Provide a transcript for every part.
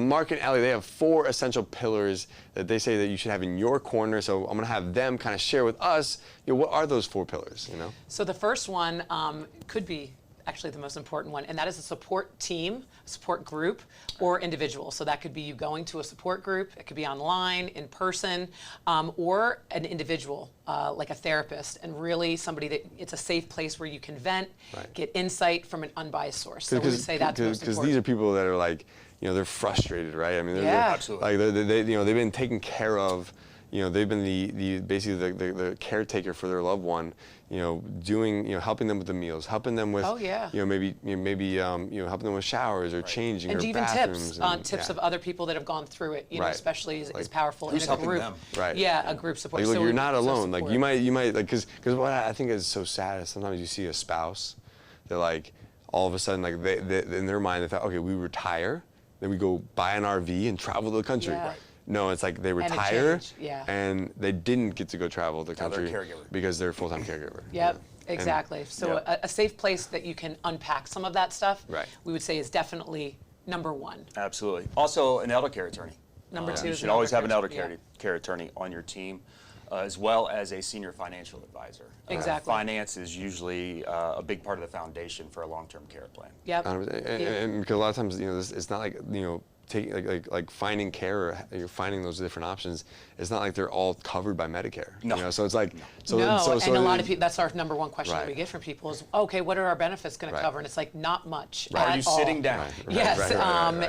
Mark and Ellie, they have 4 essential pillars that they say that you should have in your corner. So I'm going to have them kind of share with us, what are those 4 pillars, So the first one could be actually the most important one, and that is a support team, support group, or individual. So that could be you going to a support group, it could be online, in person, or an individual, like a therapist, and really somebody that it's a safe place where you can vent, get insight from an unbiased source. So we would say that's most important. Because these are people that are like, they're frustrated, right? I mean, absolutely. Like they've been taken care of. They've been basically the caretaker for their loved one. Helping them with the meals, helping them with, maybe helping them with showers or changing and or even bathrooms. tips of other people that have gone through it. Especially is powerful who's in a group. them? Right. Yeah, a group support. Like, look, so you're not alone. support. Like you might because what I think is so sad is sometimes you see a spouse, they're like all of a sudden like they in their mind they thought, okay, we retire, then we go buy an RV and travel to the country. Yeah. No, it's like they retire yeah. and they didn't get to go travel the country they're a caregiver. because they're a full-time caregiver. Yep, exactly. So a safe place that you can unpack some of that stuff, we would say is definitely number 1. Absolutely. Also, an elder care attorney. Number 2 You is should always have an elder care attorney on your team, as well as a senior financial advisor. Exactly. Finance is usually a big part of the foundation for a long-term care plan. Yep. And because a lot of times, it's not like, taking like finding care or you're finding those different options. It's not like they're all covered by Medicare. No. So it's like and a lot of people. That's our number 1 question that we get from people is, okay, what are our benefits going to cover? And it's like not much. Are you sitting down? Yes.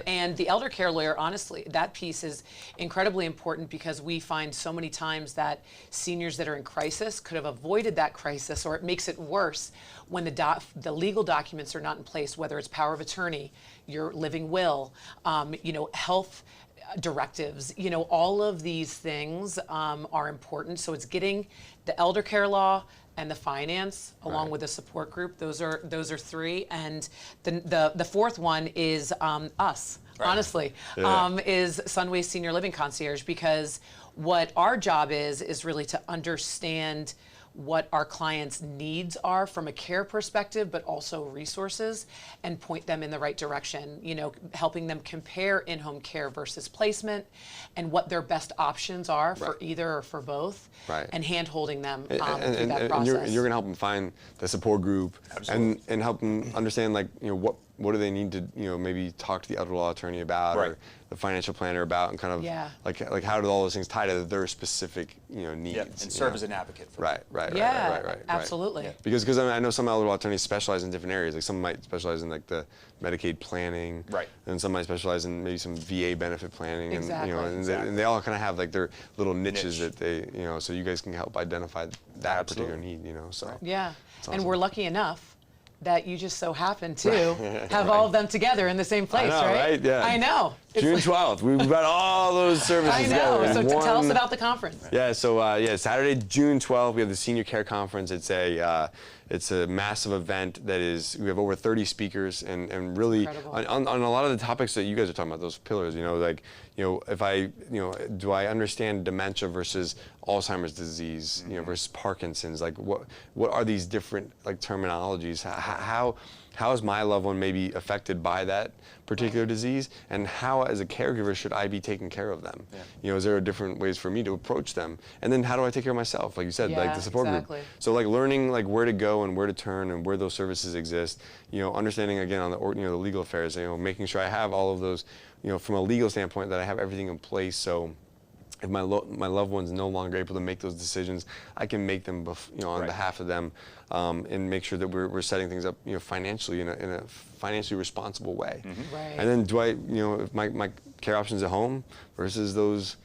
And the elder care lawyer, honestly, that piece is incredibly important because we find so many times that seniors that are in crisis could have avoided that crisis, or it makes it worse when the legal documents are not in place, whether it's power of attorney, your living will, health directives, all of these things are important. So it's getting the elder care law and the finance along with the support group. Those are 3. And the 4th one is us. Honestly, is Sunway's Senior Living Concierge, because what our job is really to understand what our clients' needs are from a care perspective, but also resources, and point them in the right direction, helping them compare in-home care versus placement and what their best options are for either or for both, and hand-holding them through that process. And you're going to help them find the support group and help them understand, like, what do they need to, maybe talk to the elder law attorney about or the financial planner about, and kind of like how do all those things tie to their specific, needs. And serve as an advocate for them. Right. Absolutely. Yeah. Because I know some elder law attorneys specialize in different areas. Like some might specialize in like the Medicaid planning, and some might specialize in maybe some VA benefit planning, and they all kind of have like their little niches that they, so you guys can help identify that particular need, So awesome. And we're lucky enough that you just so happen to have all of them together in the same place, I know, right? Yeah. I know. June 12th. We've got all those services I know. together. So tell us about the conference. Yeah. So Saturday, June 12th, we have the Senior Care Conference. It's a massive event that we have over 30 speakers and really on a lot of the topics that you guys are talking about, those pillars, do I understand dementia versus Alzheimer's disease, versus Parkinson's, like what are these different like terminologies? How is my loved one maybe affected by that particular disease, and how as a caregiver should I be taking care of them? Is there different ways for me to approach them? And then how do I take care of myself? Like you said, like the support group. So like learning like where to go and where to turn and where those services exist, understanding again on the the legal affairs, making sure I have all of those, from a legal standpoint, that I have everything in place, so if my loved one's no longer able to make those decisions, I can make them, on behalf of them, and make sure that we're setting things up, financially in a financially responsible way. And then do I, if my care options at home versus those,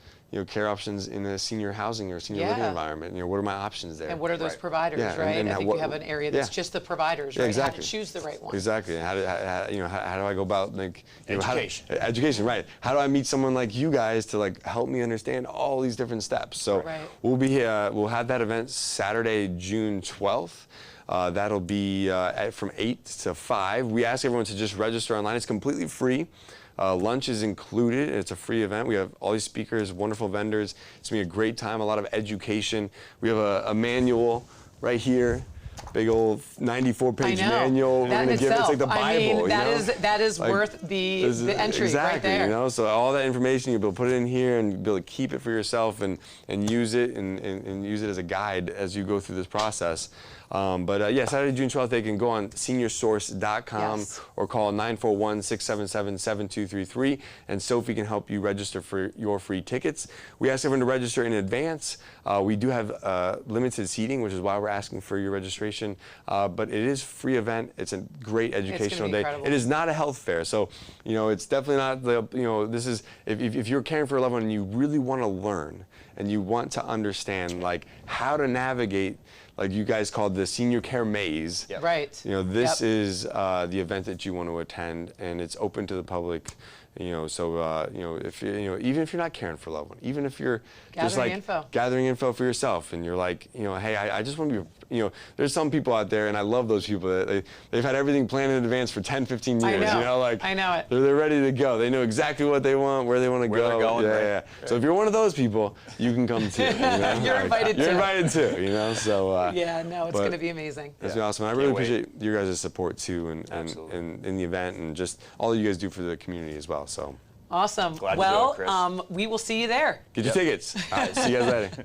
care options in a senior housing or senior living environment. What are my options there? And what are those providers, right? And I think you have an area that's just the providers, right? Exactly. How to choose the right one. Exactly. And how do I go about like education? Education, right? How do I meet someone like you guys to like help me understand all these different steps? So we'll have that event Saturday, June 12th. That'll be from 8 to 5. We ask everyone to just register online. It's completely free. Lunch is included. It's a free event. We have all these speakers, wonderful vendors. It's going to be a great time, a lot of education. We have a manual right here big old 94-page manual. We're That gonna in give itself, it's like the Bible. that is Like, worth the entry exactly, right there. You know, so all that information you'll be able to put it in here and be able to keep it for yourself and use it and use it as a guide as you go through this process. Yeah, Saturday, June 12th, they can go on seniorsource.com or call 941-677-7233, and Sophie can help you register for your free tickets. We ask everyone to register in advance. We do have limited seating, which is why we're asking for your registration. But it is a free event. It's a great educational day. incredible. It is not a health fair, so it's definitely not the this is if you're caring for a loved one and you really want to learn and you want to understand like how to navigate, like you guys called the senior care maze. Yep. Right. This is the event that you want to attend, and it's open to the public. So if even if you're not caring for a loved one, even if you're just like gathering info for yourself, and you're like, hey, I just want to be, there's some people out there, and I love those people that they've had everything planned in advance for 10, 15 years. I know. I know it. They're ready to go. They know exactly what they want, where they want to go. They're going, yeah. So if you're one of those people, you can come too. You're invited You're too. invited too. So yeah, no, it's going to be amazing. It's awesome. And I really appreciate you guys' support too, and in the event, and just all that you guys do for the community as well. So awesome. Glad well, to do it, Chris. we will see you there. get your tickets. All right, see you guys later.